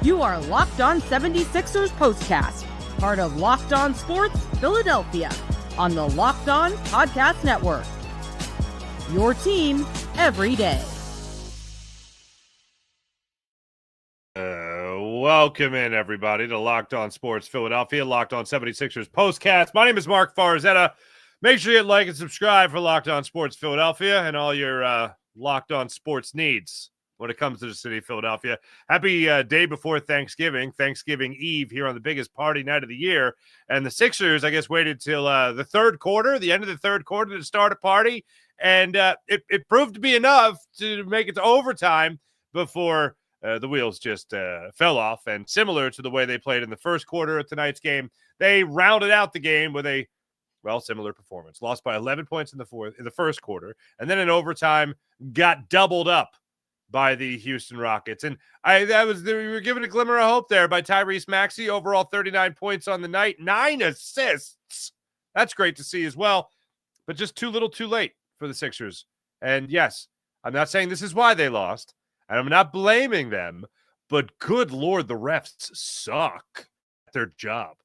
You are Locked On 76ers Postcast, part of Locked On Sports Philadelphia, on the Locked On Podcast Network. Your team every day. Welcome in, everybody, to Locked On Sports Philadelphia, Locked On 76ers Postcast. My name is Mark Farzetta. Make sure you hit like and subscribe for Locked On Sports Philadelphia and all your Locked On Sports needs when it comes to the city of Philadelphia. Happy day before Thanksgiving Eve here on the biggest party night of the year. And the Sixers, I guess, waited till the third quarter, the end of the third quarter, to start a party. And it proved to be enough to make it to overtime before the wheels just fell off. And similar to the way they played in the first quarter of tonight's game, they rounded out the game with a similar performance. Lost by 11 points in the first quarter, and then in overtime got doubled up by the Houston Rockets. And we were given a glimmer of hope there by Tyrese Maxey. Overall 39 points on the night, 9 assists. That's great to see as well, but just too little too late for the Sixers. And yes, I'm not saying this is why they lost, and I'm not blaming them, but good Lord, the refs suck at their job.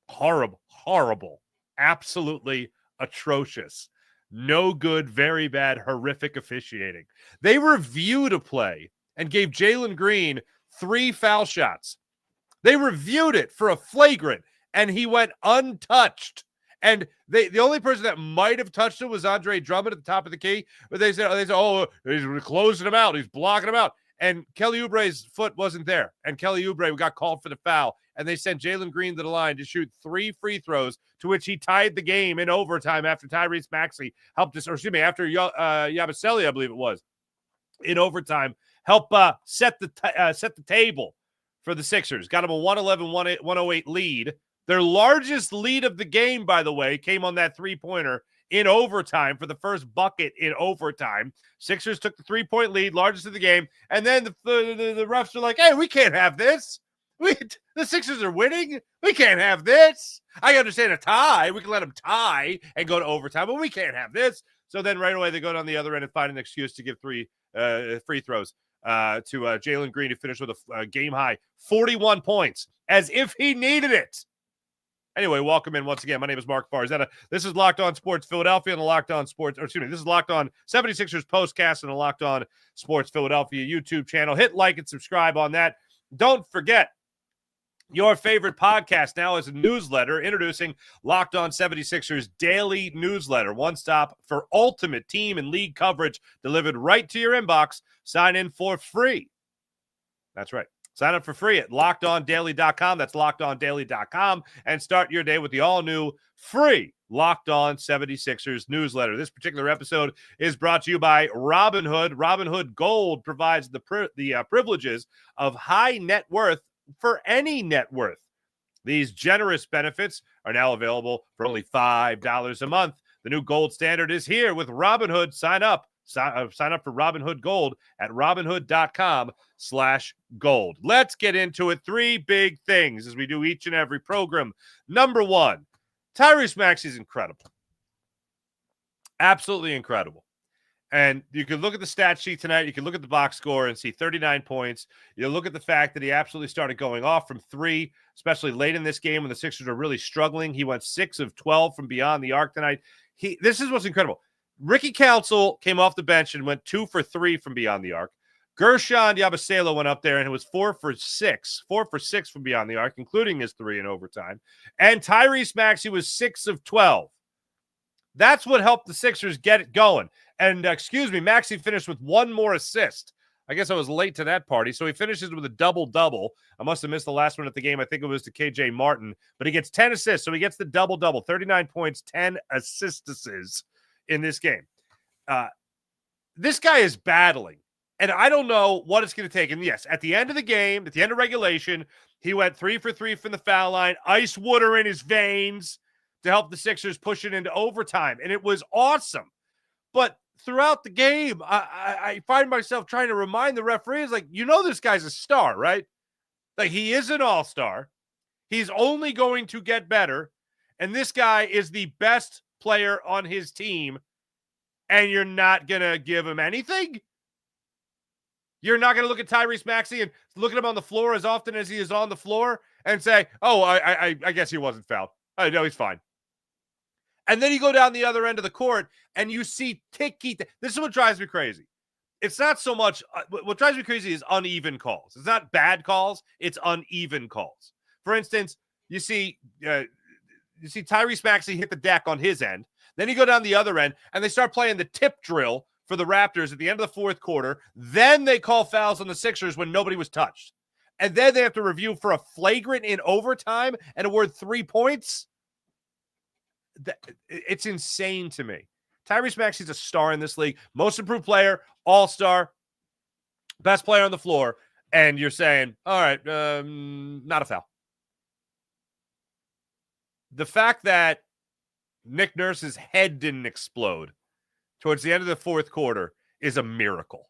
Horrible, absolutely atrocious. No good, very bad, horrific officiating. They reviewed a play and gave Jalen Green 3 foul shots. They reviewed it for a flagrant, and he went untouched. And the only person that might have touched him was Andre Drummond at the top of the key. But they said, oh, he's closing him out. He's blocking him out. And Kelly Oubre's foot wasn't there. And Kelly Oubre got called for the foul. And they sent Jalen Green to the line to shoot 3 free throws, to which he tied the game in overtime after Tyrese Maxey helped us, after Yabusele, I believe it was, in overtime, help set the table for the Sixers. Got them a 111-108 lead. Their largest lead of the game, by the way, came on that three-pointer in overtime for the first bucket in overtime. Sixers took the 3-point lead, largest of the game, and then the refs are like, hey, we can't have this. The Sixers are winning. We can't have this. I understand a tie. We can let them tie and go to overtime, but we can't have this. So then right away they go down the other end and find an excuse to give 3 free throws to Jalen Green, who finished with a game-high 41 points, as if he needed it. Anyway, welcome in once again. My name is Mark Farzetta. This is Locked On Sports Philadelphia and the Locked On Sports, this is Locked On 76ers Postcast and the Locked On Sports Philadelphia YouTube channel. Hit like and subscribe on that. Don't forget, your favorite podcast now is a newsletter introducing Locked On 76ers Daily Newsletter. One stop for ultimate team and league coverage delivered right to your inbox. Sign in for free. That's right. Sign up for free at LockedOnDaily.com. That's LockedOnDaily.com. And start your day with the all-new free Locked On 76ers newsletter. This particular episode is brought to you by Robinhood. Robinhood Gold provides the privileges of high net worth for any net worth. These generous benefits are now available for only $5 a month. The new gold standard is here with Robinhood. Sign up for Robinhood Gold at Robinhood.com/gold. Let's get into it. 3 big things as we do each and every program. Number 1, Tyrese Maxey is incredible. Absolutely incredible. And you can look at the stat sheet tonight. You can look at the box score and see 39 points. You look at the fact that he absolutely started going off from 3, especially late in this game when the Sixers are really struggling. He went 6 of 12 from beyond the arc tonight. This is what's incredible. Ricky Council came off the bench and went 2 for 3 from beyond the arc. Guerschon Yabusele went up there and it was 4 for 6 from beyond the arc, including his 3 in overtime. And Tyrese Maxey was 6 of 12. That's what helped the Sixers get it going. And, Maxey finished with 1 more assist. I guess I was late to that party. So he finishes with a double-double. I must have missed the last one at the game. I think it was to KJ Martin. But he gets 10 assists, so he gets the double-double. 39 points, 10 assists in this game. This guy is battling. And I don't know what it's going to take. And yes, at the end of the game, at the end of regulation, he went 3 for 3 from the foul line. Ice water in his veins to help the Sixers push it into overtime. And it was awesome. But throughout the game, I find myself trying to remind the referees, like, this guy's a star, right? Like, he is an all-star. He's only going to get better. And this guy is the best player on his team. And you're not going to give him anything? You're not going to look at Tyrese Maxey and look at him on the floor as often as he is on the floor and say, oh, I guess he wasn't fouled. I know he's fine. And then you go down the other end of the court and you see ticky. This is what drives me crazy. It's not so much what drives me crazy is uneven calls. It's not bad calls. It's uneven calls. For instance, you see Tyrese Maxey hit the deck on his end. Then you go down the other end and they start playing the tip drill for the Raptors at the end of the fourth quarter. Then they call fouls on the Sixers when nobody was touched. And then they have to review for a flagrant in overtime and award 3 points. It's insane to me. Tyrese Maxey's a star in this league. Most improved player, all-star, best player on the floor. And you're saying, all right, not a foul. The fact that Nick Nurse's head didn't explode towards the end of the fourth quarter is a miracle.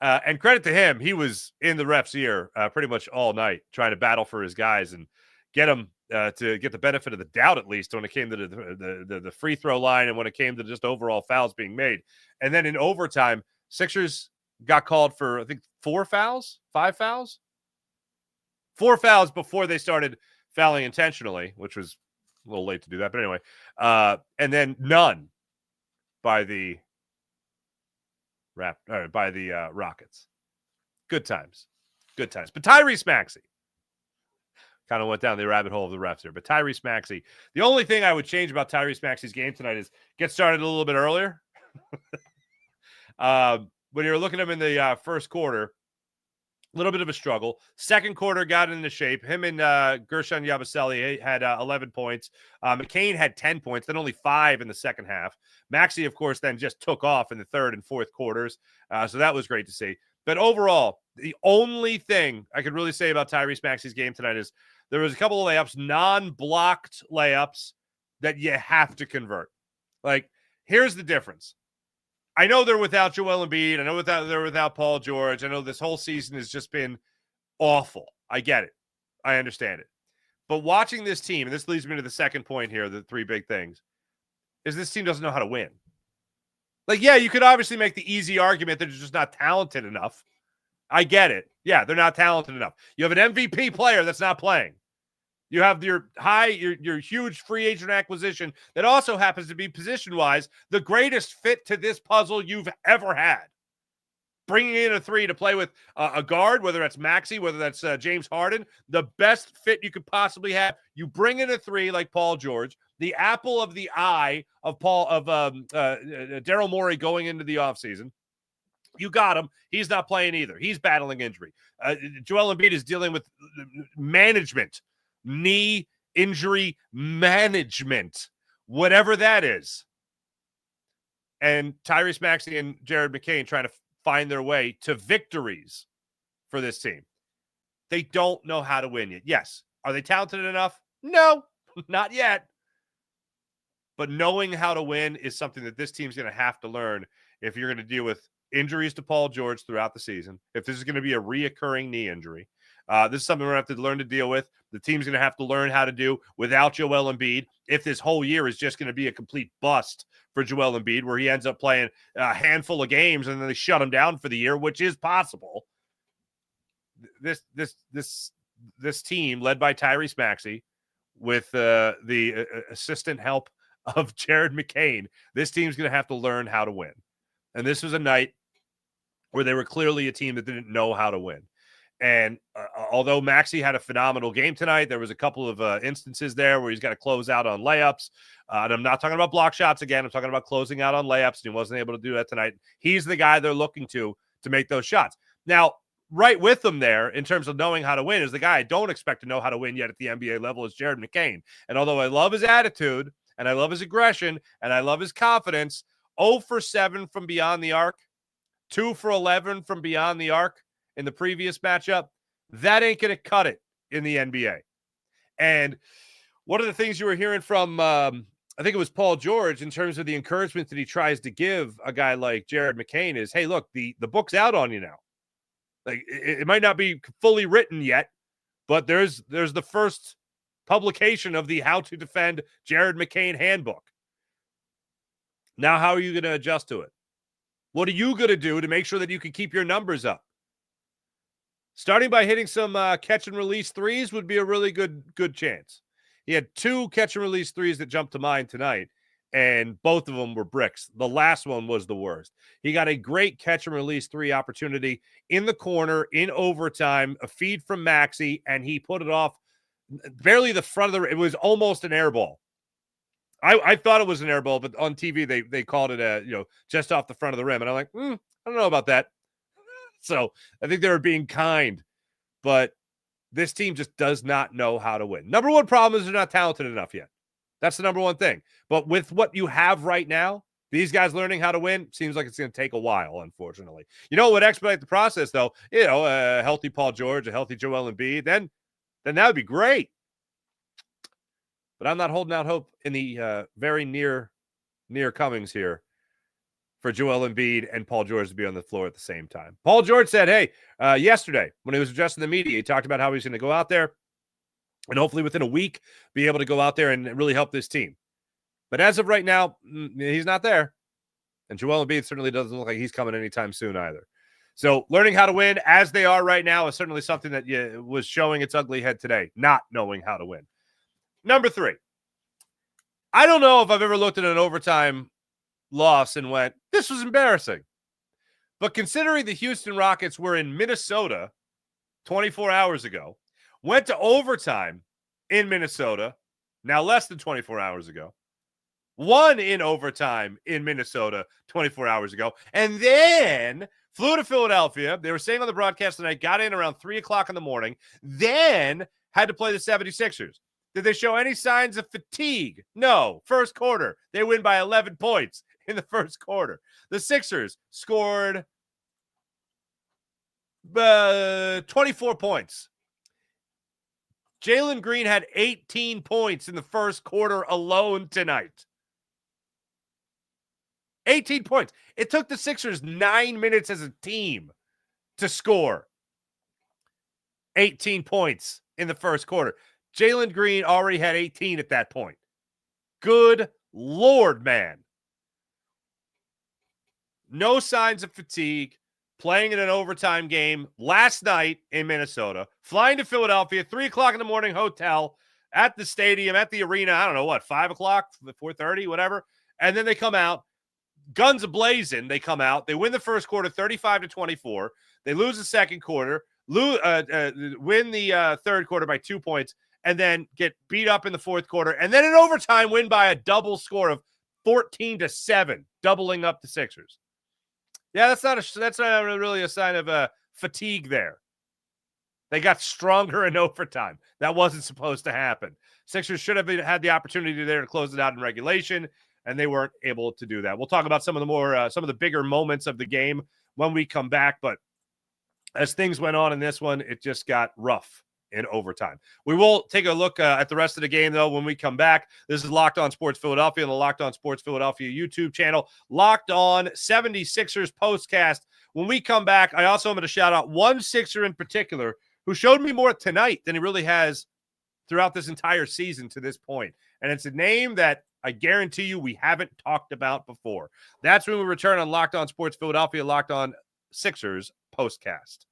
And credit to him, he was in the ref's ear pretty much all night trying to battle for his guys and get them to get the benefit of the doubt, at least when it came to the free throw line and when it came to just overall fouls being made. And then in overtime, Sixers got called for, I think, 5 fouls? 4 fouls before they started fouling intentionally, which was a little late to do that. But anyway, and then none by the Rockets. Good times. But Tyrese Maxey kind of went down the rabbit hole of the refs here. But Tyrese Maxey, the only thing I would change about Tyrese Maxey's game tonight is get started a little bit earlier. When you're looking at him in the first quarter, a little bit of a struggle. Second quarter got into shape. Him and Guerschon Yabusele had 11 points. McCain had 10 points, then only 5 in the second half. Maxey, of course, then just took off in the third and fourth quarters. So that was great to see. But overall, the only thing I could really say about Tyrese Maxey's game tonight is there was a couple of layups, non-blocked layups that you have to convert. Like, here's the difference. I know they're without Joel Embiid. I know they're without Paul George. I know this whole season has just been awful. I get it. I understand it. But watching this team, and this leads me to the second point here, the 3 big things, is this team doesn't know how to win. Like, yeah, you could obviously make the easy argument that they're just not talented enough. I get it. Yeah, they're not talented enough. You have an MVP player that's not playing. You have your huge free agent acquisition that also happens to be position-wise the greatest fit to this puzzle you've ever had. Bringing in a 3 to play with a guard, whether that's Maxey, whether that's James Harden, the best fit you could possibly have. You bring in a 3 like Paul George, the apple of the eye of Daryl Morey going into the offseason. You got him. He's not playing either. He's battling injury. Joel Embiid is dealing with management, knee injury management, whatever that is. And Tyrese Maxey and Jared McCain trying to find their way to victories for this team. They don't know how to win yet. Yes. Are they talented enough? No, not yet. But knowing how to win is something that this team's going to have to learn if you're going to deal with injuries to Paul George throughout the season. If this is going to be a reoccurring knee injury, this is something we're going to have to learn to deal with. The team's going to have to learn how to do without Joel Embiid. If this whole year is just going to be a complete bust for Joel Embiid, where he ends up playing a handful of games and then they shut him down for the year, which is possible. This team led by Tyrese Maxey with the assistant help of Jared McCain, this team's going to have to learn how to win. And this was a night where they were clearly a team that didn't know how to win. And although Maxey had a phenomenal game tonight, there was a couple of instances there where he's got to close out on layups. And I'm not talking about block shots again. I'm talking about closing out on layups, and he wasn't able to do that tonight. He's the guy they're looking to make those shots. Now, right with them there in terms of knowing how to win is the guy I don't expect to know how to win yet at the NBA level is Jared McCain. And although I love his attitude and I love his aggression and I love his confidence, 0 for 7 from beyond the arc, 2 for 11 from beyond the arc in the previous matchup, that ain't going to cut it in the NBA. And one of the things you were hearing from, I think it was Paul George, in terms of the encouragement that he tries to give a guy like Jared McCain is, hey, look, the book's out on you now. Like, it might not be fully written yet, but there's the first publication of the How to Defend Jared McCain handbook. Now, how are you going to adjust to it? What are you going to do to make sure that you can keep your numbers up? Starting by hitting some catch and release threes would be a really good chance. He had 2 catch and release threes that jumped to mind tonight, and both of them were bricks. The last one was the worst. He got a great catch and release 3 opportunity in the corner in overtime, a feed from Maxey, and he put it off barely the front of the – it was almost an air ball. I thought it was an air ball, but on TV they called it just off the front of the rim, and I'm like, I don't know about that. So I think they were being kind, but this team just does not know how to win. Number one problem is they're not talented enough yet. That's the number one thing. But with what you have right now, these guys learning how to win seems like it's going to take a while, unfortunately. You know what would expedite the process, though? A healthy Paul George, a healthy Joel Embiid, then that would be great. But I'm not holding out hope in the very near comings here for Joel Embiid and Paul George to be on the floor at the same time. Paul George said, yesterday when he was addressing the media, he talked about how he's going to go out there and hopefully within a week be able to go out there and really help this team. But as of right now, he's not there. And Joel Embiid certainly doesn't look like he's coming anytime soon either. So learning how to win as they are right now is certainly something that was showing its ugly head today, not knowing how to win. Number 3, I don't know if I've ever looked at an overtime loss and went, this was embarrassing. But considering the Houston Rockets were in Minnesota 24 hours ago, went to overtime in Minnesota, now less than 24 hours ago, won in overtime in Minnesota 24 hours ago, and then flew to Philadelphia. They were saying on the broadcast tonight, got in around 3 o'clock in the morning, then had to play the 76ers. Did they show any signs of fatigue? No. First quarter, they win by 11 points in the first quarter. The Sixers scored 24 points. Jalen Green had 18 points in the first quarter alone tonight. 18 points. It took the Sixers 9 minutes as a team to score 18 points in the first quarter. Jalen Green already had 18 at that point. Good Lord, man. No signs of fatigue. Playing in an overtime game last night in Minnesota. Flying to Philadelphia, 3 o'clock in the morning hotel at the stadium, at the arena. I don't know, 5 o'clock, 4:30, whatever. And then they come out. Guns a-blazing. They come out. They win the first quarter 35-24. They lose the second quarter. Win the third quarter by 2 points. And then get beat up in the fourth quarter. And then in overtime, win by a double score of 14-7, doubling up the Sixers. Yeah, that's not really a sign of fatigue there. They got stronger in overtime. That wasn't supposed to happen. Sixers should have had the opportunity there to close it out in regulation, and they weren't able to do that. We'll talk about some of the bigger moments of the game when we come back. But as things went on in this one, it just got rough in overtime. We will take a look at the rest of the game, though, when we come back. This is Locked On Sports Philadelphia on the Locked On Sports Philadelphia YouTube channel. Locked On 76ers postcast. When we come back, I also am going to shout out one Sixer in particular who showed me more tonight than he really has throughout this entire season to this point. And it's a name that I guarantee you we haven't talked about before. That's when we return on Locked On Sports Philadelphia, Locked On Sixers postcast.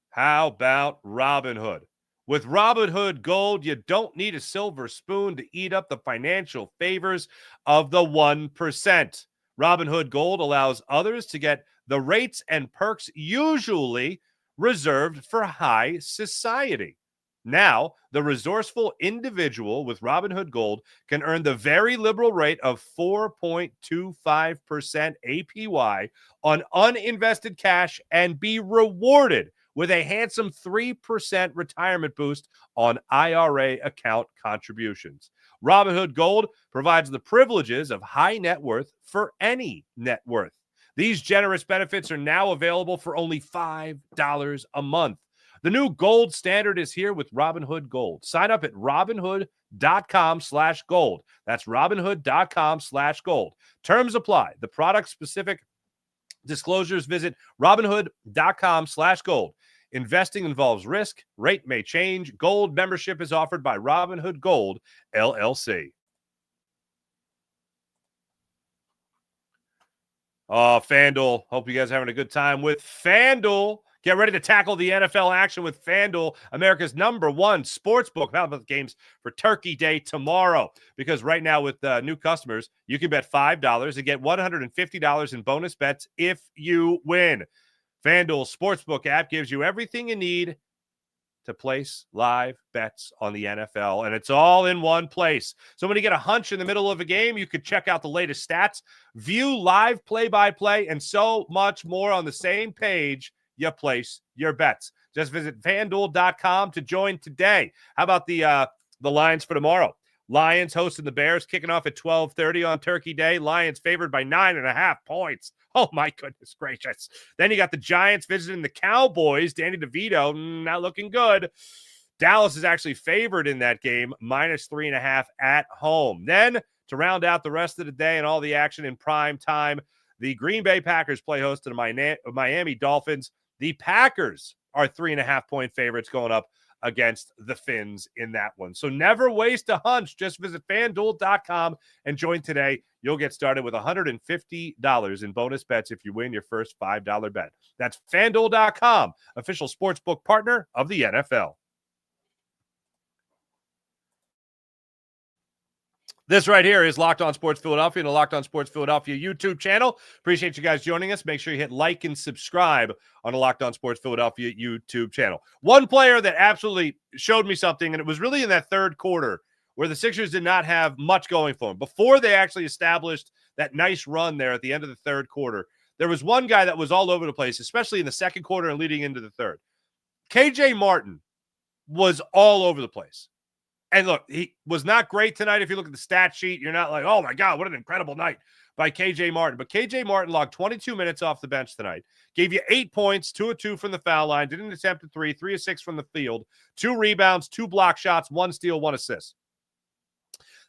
How about Robinhood? With Robinhood Gold, you don't need a silver spoon to eat up the financial favors of the 1%. Robinhood Gold allows others to get the rates and perks usually reserved for high society. Now, the resourceful individual with Robinhood Gold can earn the very liberal rate of 4.25% APY on uninvested cash and be rewarded with a handsome 3% retirement boost on IRA account contributions. Robinhood Gold provides the privileges of high net worth for any net worth. These generous benefits are now available for only $5 a month. The new gold standard is here with Robinhood Gold. Sign up at Robinhood.com/gold. That's Robinhood.com/gold. Terms apply. The product-specific disclosures visit Robinhood.com/gold. Investing involves risk. Rate may change. Gold membership is offered by Robinhood Gold, LLC. Oh, FanDuel. Hope you guys are having a good time with FanDuel. Get ready to tackle the NFL action with FanDuel, America's #1 sportsbook. How about the games for Turkey Day tomorrow? Because right now with new customers, you can bet $5 and get $150 in bonus bets if you win. FanDuel Sportsbook app gives you everything you need to place live bets on the NFL, and it's all in one place. So when you get a hunch in the middle of a game, you could check out the latest stats, view live play-by-play, and so much more on the same page you place your bets. Just visit FanDuel.com to join today. How about the lines for tomorrow? Lions hosting the Bears, kicking off at 12:30 on Turkey Day. Lions favored by 9.5 points. Oh, my goodness gracious. Then you got the Giants visiting the Cowboys. Danny DeVito, not looking good. Dallas is actually favored in that game, -3.5 at home. Then, to round out the rest of the day and all the action in prime time, the Green Bay Packers play host to the Miami Dolphins. The Packers are 3.5-point favorites going up against the Finns in that one. So never waste a hunch. Just visit FanDuel.com and join today. You'll get started with $150 in bonus bets if you win your first $5 bet. That's FanDuel.com, official sportsbook partner of the NFL. This right here is Locked On Sports Philadelphia and the Locked On Sports Philadelphia YouTube channel. Appreciate you guys joining us. Make sure you hit like and subscribe on the Locked On Sports Philadelphia YouTube channel. One player that absolutely showed me something, and it was really in that third quarter where the Sixers did not have much going for them. Before they actually established that nice run there at the end of the third quarter, there was one guy that was all over the place, especially in the second quarter and leading into the third. KJ Martin was all over the place. And look, he was not great tonight. If you look at the stat sheet, you're not like, oh my God, what an incredible night by KJ Martin. But KJ Martin logged 22 minutes off the bench tonight, gave you 8 points, 2 of 2 from the foul line, didn't attempt a 3, 3 of 6 from the field, 2 rebounds, 2 block shots, 1 steal, 1 assist.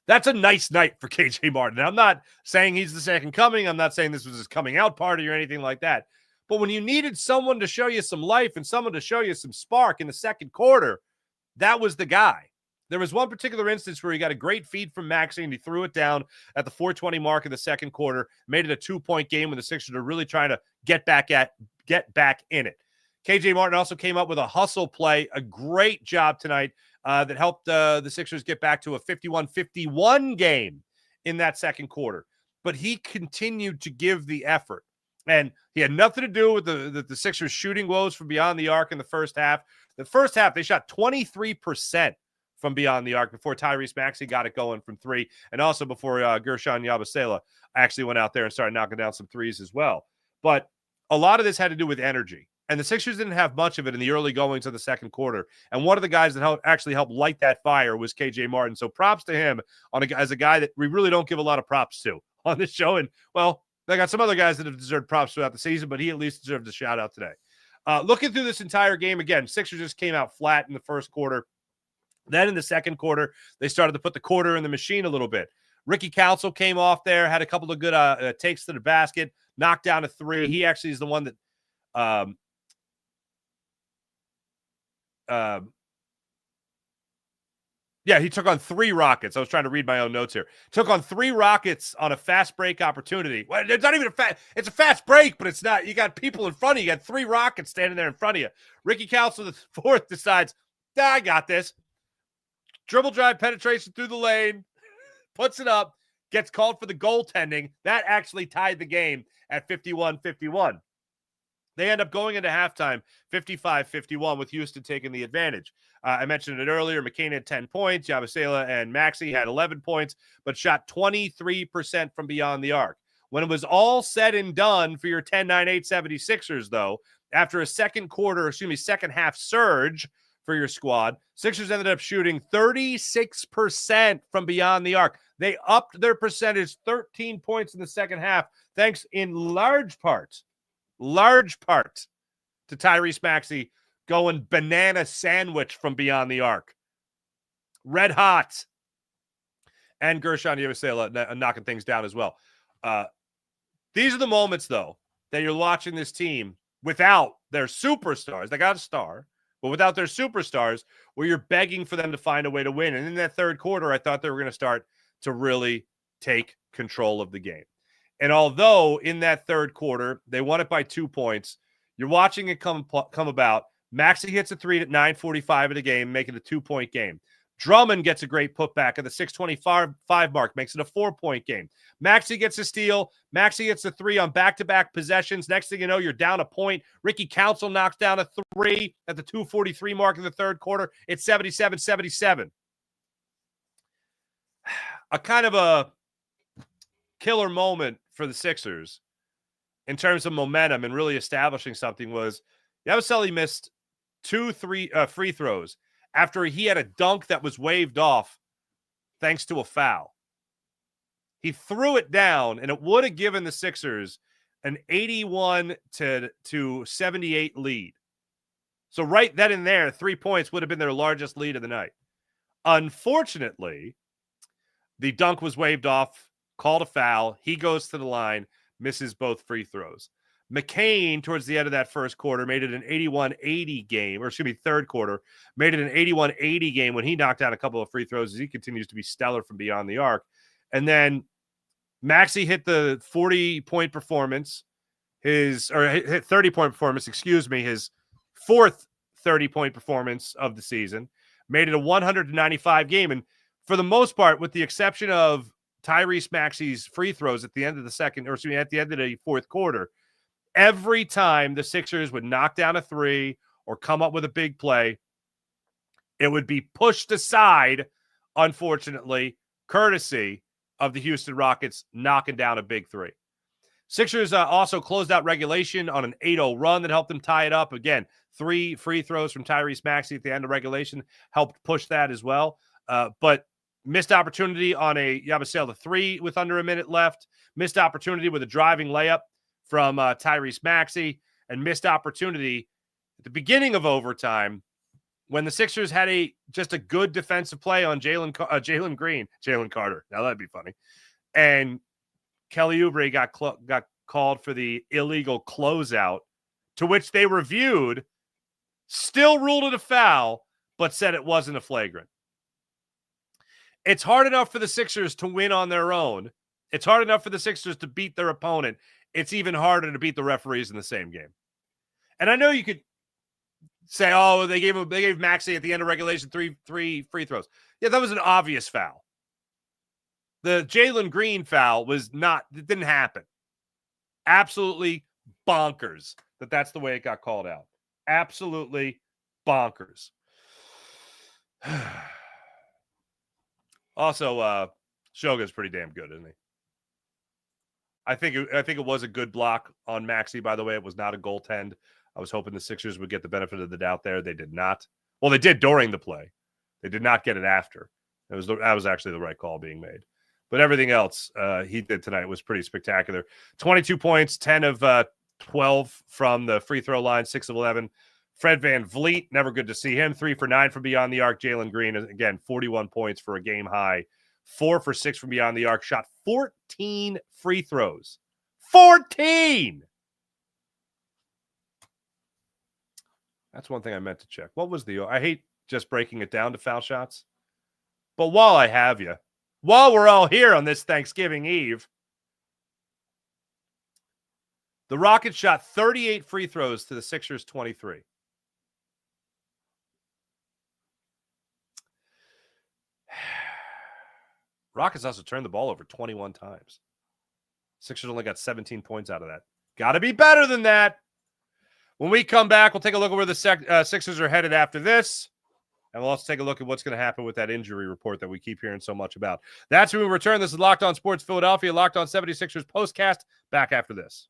That's a nice night for KJ Martin. Now, I'm not saying he's the second coming. I'm not saying this was his coming out party or anything like that. But when you needed someone to show you some life and someone to show you some spark in the second quarter, that was the guy. There was one particular instance where he got a great feed from Maxey, and he threw it down at the 4:20 mark in the second quarter, made it a 2-point game when the Sixers are really trying to get back in it. KJ Martin also came up with a hustle play, a great job tonight that helped the Sixers get back to a 51-51 game in that second quarter. But he continued to give the effort. And he had nothing to do with the Sixers shooting woes from beyond the arc in the first half. The first half, they shot 23% from beyond the arc before Tyrese Maxey got it going from 3, and also before Guerschon Yabusele actually went out there and started knocking down some threes as well. But a lot of this had to do with energy, and the Sixers didn't have much of it in the early goings of the second quarter. And one of the guys that actually helped light that fire was KJ Martin. So props to him as a guy that we really don't give a lot of props to on this show. And, well, they got some other guys that have deserved props throughout the season, but he at least deserved a shout-out today. Looking through this entire game, again, Sixers just came out flat in the first quarter. Then in the second quarter, they started to put the quarter in the machine a little bit. Ricky Council came off there, had a couple of good takes to the basket, knocked down a 3. He actually is the one that he took on 3 Rockets. I was trying to read my own notes here. Took on 3 Rockets on a fast break opportunity. Well, it's not even it's a fast break, but it's not. You got people in front of you. You got 3 Rockets standing there in front of you. Ricky Council, the fourth, decides, I got this. Dribble drive penetration through the lane, puts it up, gets called for the goaltending. That actually tied the game at 51-51. They end up going into halftime 55-51 with Houston taking the advantage. I mentioned it earlier. McCain had 10 points. Yabusele and Maxey had 11 points, but shot 23% from beyond the arc. When it was all said and done for your 10-9-8 76ers, though, after a second half surge for your squad, Sixers ended up shooting 36% from beyond the arc. They upped their percentage 13 points in the second half, thanks in large part to Tyrese Maxey going banana sandwich from beyond the arc. Red hot. And Guerschon Yabusele knocking things down as well. These are the moments, though, that you're watching this team without their superstars. They got a star, but without their superstars, where you're begging for them to find a way to win. And in that third quarter, I thought they were going to start to really take control of the game. And although in that third quarter, they won it by 2 points, you're watching it come about. Maxey hits a three at 9:45 of the game, making it a 2-point game. Drummond gets a great putback at the 6:25 mark, makes it a 4-point game. Maxey gets a steal. Maxey hits a three on back-to-back possessions. Next thing you know, you're down a point. Ricky Council knocks down a three at the 2:43 mark in the third quarter. It's 77-77. A kind of a killer moment for the Sixers in terms of momentum and really establishing something was Yabusele missed 2 free throws after he had a dunk that was waved off thanks to a foul. He threw it down, and it would have given the Sixers an 81-78 lead. So right then and there, 3 points would have been their largest lead of the night. Unfortunately, the dunk was waved off, called a foul. He goes to the line, misses both free throws. McCain, towards the end of that first quarter, made it an 81-80 game, or excuse me, third quarter, made it an 81-80 game when he knocked down a couple of free throws as he continues to be stellar from beyond the arc. And then Maxey hit the 40-point performance, hit 30-point performance, his fourth 30-point performance of the season, made it a 195 game. And for the most part, with the exception of Tyrese Maxey's free throws at the end of the at the end of the fourth quarter, every time the Sixers would knock down a three or come up with a big play, it would be pushed aside, unfortunately, courtesy of the Houston Rockets knocking down a big three. Sixers also closed out regulation on an 8-0 run that helped them tie it up. Again, 3 free throws from Tyrese Maxey at the end of regulation helped push that as well. But missed opportunity on a Yabusele three with under a minute left. Missed opportunity with a driving layup from Tyrese Maxey, and missed opportunity at the beginning of overtime when the Sixers had just a good defensive play on Jalen Green, Jalen Carter. Now that'd be funny. And Kelly Oubre got called for the illegal closeout, to which they reviewed, still ruled it a foul, but said it wasn't a flagrant. It's hard enough for the Sixers to win on their own. It's hard enough for the Sixers to beat their opponent. It's even harder to beat the referees in the same game. And I know you could say, oh, they gave Maxey at the end of regulation three free throws. Yeah, that was an obvious foul. The Jalen Green foul it didn't happen. Absolutely bonkers that's the way it got called out. Absolutely bonkers. Also, Shoga's pretty damn good, isn't he? I think it was a good block on Maxey, by the way. It was not a goaltend. I was hoping the Sixers would get the benefit of the doubt there. They did not. Well, they did during the play. They did not get it after. That was actually the right call being made. But everything else he did tonight was pretty spectacular. 22 points, 10 of 12 from the free throw line, 6 of 11. Fred VanVleet, never good to see him. 3 for 9 from beyond the arc. Jalen Green, again, 41 points for a game high. 4 for 6 from beyond the arc. Shot 14 free throws. 14! That's one thing I meant to check. What was I hate just breaking it down to foul shots. But while I have you, while we're all here on this Thanksgiving Eve, the Rockets shot 38 free throws to the Sixers 23. Rockets also turned the ball over 21 times. Sixers only got 17 points out of that. Got to be better than that. When we come back, we'll take a look at where the Sixers are headed after this. And we'll also take a look at what's going to happen with that injury report that we keep hearing so much about. That's when we return. This is Locked On Sports Philadelphia, Locked On 76ers postcast. Back after this.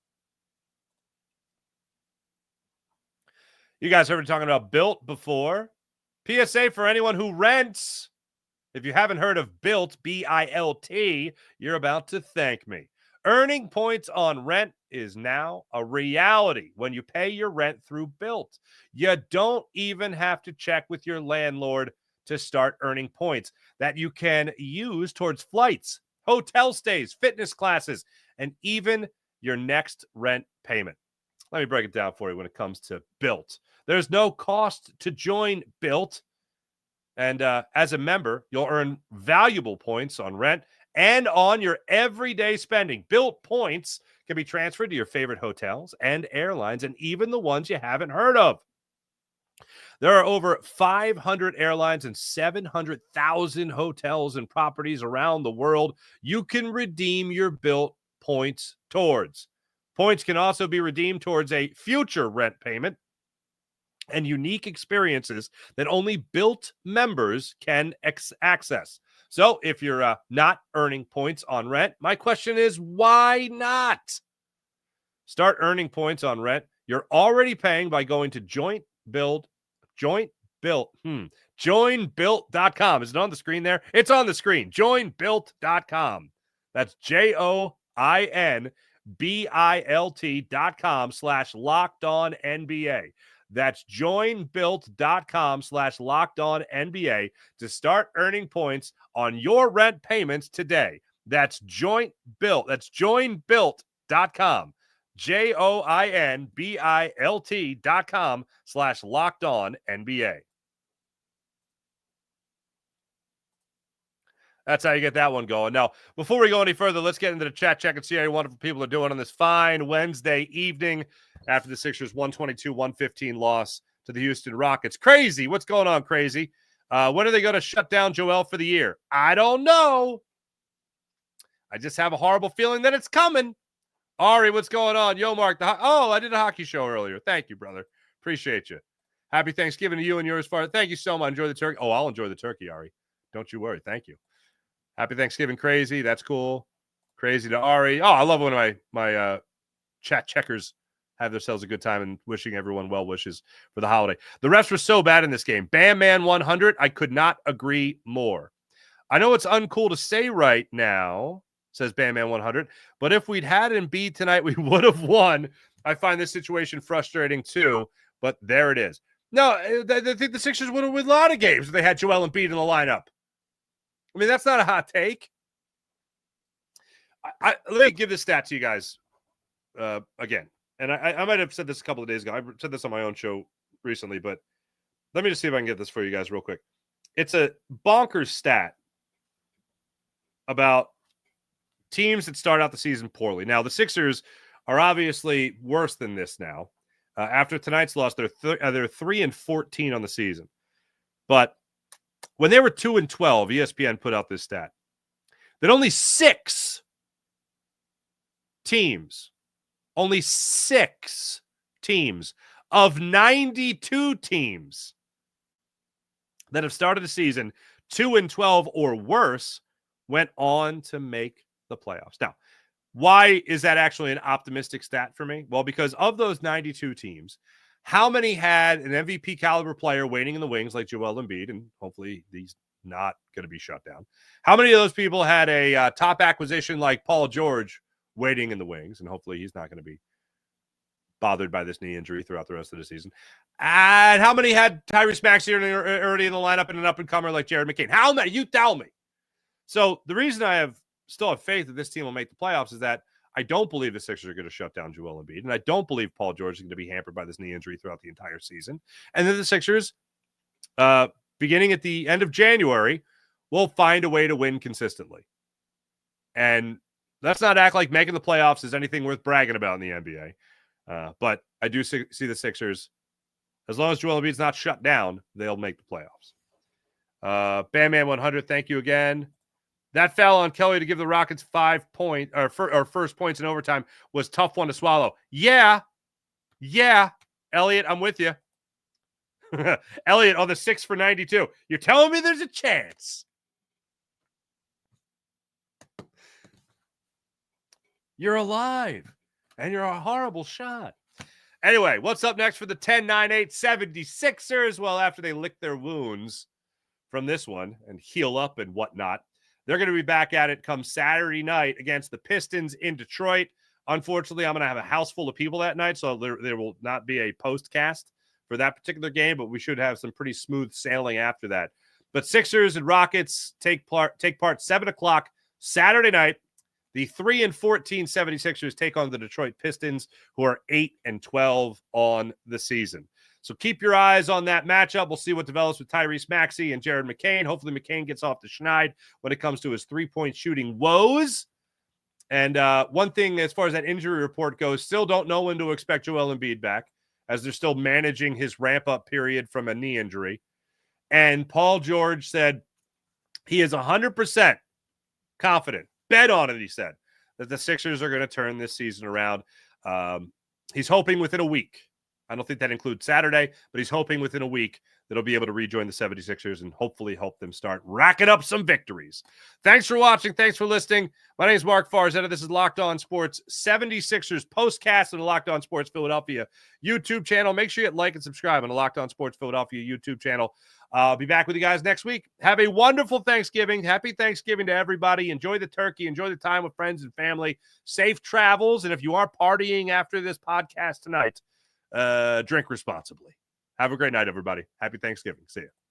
You guys heard me talking about Built before. PSA for anyone who rents. If you haven't heard of Built, B-I-L-T, you're about to thank me. Earning points on rent is now a reality when you pay your rent through Built. You don't even have to check with your landlord to start earning points that you can use towards flights, hotel stays, fitness classes, and even your next rent payment. Let me break it down for you when it comes to Built. There's no cost to join Built. And as a member, you'll earn valuable points on rent and on your everyday spending. Built points can be transferred to your favorite hotels and airlines, and even the ones you haven't heard of. There are over 500 airlines and 700,000 hotels and properties around the world you can redeem your Built points towards. Points can also be redeemed towards a future rent payment and unique experiences that only Built members can access. So if you're not earning points on rent, my question is, why not? Start earning points on rent you're already paying by going to joinbuilt.com. Is it on the screen there? It's on the screen. Joinbuilt.com. That's joinbuilt.com/LockedOnNBA. That's joinbuilt.com/LockedOnNBA to start earning points on your rent payments today. That's joinbuilt. That's joinbuilt.com. joinbuilt.com/LockedOnNBA. That's how you get that one going. Now, before we go any further, let's get into the chat check and see how your wonderful people are doing on this fine Wednesday evening after the Sixers' 122-115 loss to the Houston Rockets. Crazy. What's going on, Crazy? When are they going to shut down Joel for the year? I don't know. I just have a horrible feeling that it's coming. Ari, what's going on? Yo, Mark. I did a hockey show earlier. Thank you, brother. Appreciate you. Happy Thanksgiving to you and yours, Father. Thank you so much. Enjoy the turkey. Oh, I'll enjoy the turkey, Ari. Don't you worry. Thank you. Happy Thanksgiving, Crazy. That's cool. Crazy to Ari. Oh, I love when my chat checkers have themselves a good time and wishing everyone well wishes for the holiday. The refs were so bad in this game. Bam Man 100. I could not agree more. I know it's uncool to say right now, says Bam Man 100, but if we'd had Embiid tonight, we would have won. I find this situation frustrating too, but there it is. No, I think the Sixers would have won a lot of games if they had Joel Embiid in the lineup. I mean, that's not a hot take. Let me give this stat to you guys again. And I might have said this a couple of days ago. I said this on my own show recently, but let me just see if I can get this for you guys real quick. It's a bonkers stat about teams that start out the season poorly. Now, the Sixers are obviously worse than this now. After tonight's loss, they're 3-14 on the season. But when they were 2-12, ESPN put out this stat that only 6 teams of 92 teams that have started the season 2-12 or worse went on to make the playoffs. Now, why is that actually an optimistic stat for me? Well, because of those 92 teams, how many had an MVP caliber player waiting in the wings like Joel Embiid, and hopefully he's not going to be shut down? How many of those people had a top acquisition like Paul George waiting in the wings, and hopefully he's not going to be bothered by this knee injury throughout the rest of the season? And how many had Tyrese Maxey already in the lineup and an up-and-comer like Jared McCain? How many? You tell me. So the reason I still have faith that this team will make the playoffs is that I don't believe the Sixers are going to shut down Joel Embiid, and I don't believe Paul George is going to be hampered by this knee injury throughout the entire season. And then the Sixers, beginning at the end of January, will find a way to win consistently. And let's not act like making the playoffs is anything worth bragging about in the NBA. But I do see the Sixers, as long as Joel Embiid's not shut down, they'll make the playoffs. Bam Man 100, thank you again. That foul on Kelly to give the Rockets 5 points or first points in overtime was a tough one to swallow. Yeah. Elliot, I'm with you. Elliot on the 6 for 92. You're telling me there's a chance? You're alive, and you're a horrible shot. Anyway, what's up next for the 10-9-8 76ers? Well, after they lick their wounds from this one and heal up and whatnot, they're going to be back at it come Saturday night against the Pistons in Detroit. Unfortunately, I'm going to have a house full of people that night, so there will not be a postcast for that particular game, but we should have some pretty smooth sailing after that. But Sixers and Rockets take part 7 o'clock Saturday night. The 3-14 76ers take on the Detroit Pistons, who are 8-12 on the season. So keep your eyes on that matchup. We'll see what develops with Tyrese Maxey and Jared McCain. Hopefully McCain gets off the schneid when it comes to his three-point shooting woes. And one thing as far as that injury report goes, still don't know when to expect Joel Embiid back, as they're still managing his ramp-up period from a knee injury. And Paul George said he is 100% confident, bet on it, he said, that the Sixers are going to turn this season around. He's hoping within a week. I don't think that includes Saturday, but he's hoping within a week that he'll be able to rejoin the 76ers and hopefully help them start racking up some victories. Thanks for watching. Thanks for listening. My name is Mark Farzetta. This is Locked On Sports 76ers postcast on the Locked On Sports Philadelphia YouTube channel. Make sure you hit like and subscribe on the Locked On Sports Philadelphia YouTube channel. I'll be back with you guys next week. Have a wonderful Thanksgiving. Happy Thanksgiving to everybody. Enjoy the turkey. Enjoy the time with friends and family. Safe travels. And if you are partying after this podcast tonight, drink responsibly. Have a great night, everybody. Happy Thanksgiving. See you.